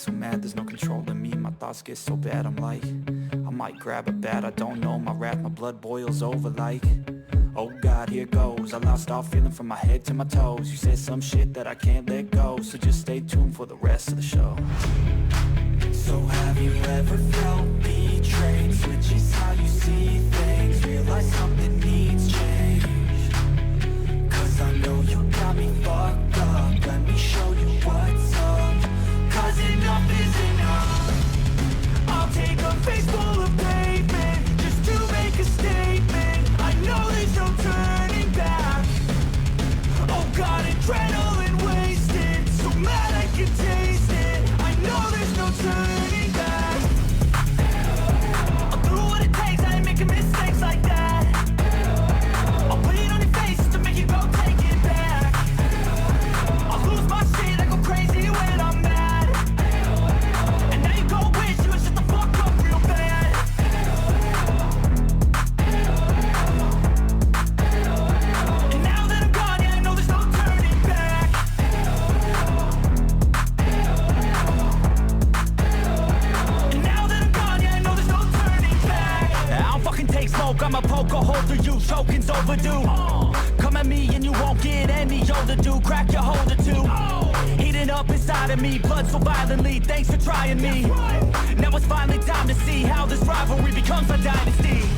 so mad, there's no controlling me. My thoughts get so bad, I'm like, I might grab a bat, I don't know. My wrath, my blood boils over like, oh God, here goes. I lost all feeling from my head to my toes. You said some shit that I can't let go, so just stay tuned for the rest of the show. So have you ever felt betrayed? Switches how you see things, realize something needs change. Cause I know you got me fucked up, let me show you what's up. Cause enough is enough. I'll take a face full of pavement just to make a statement. I know there's no turning back. Oh God, adrenaline wasted, so mad I can taste it. I know there's no turning back. I'll do what it takes, I ain't making mistakes like that. I'll put it on your face to make you go take it back. I'll lose my shit, I go crazy when I'm mad. And now you go wish you would shut the fuck up real bad. And now that I'm gone, yeah, I know there's no turning back. And now that I'm gone, yeah, I know there's no turning back. I don't fucking take smoke, I'ma poke a hole through you, choking's overdue. Come at me and you won't get any older, dude. Crack your holder too. Heating up inside of me, blood so violently. Thanks for trying me. Now it's finally time to see how this rivalry becomes a dynasty.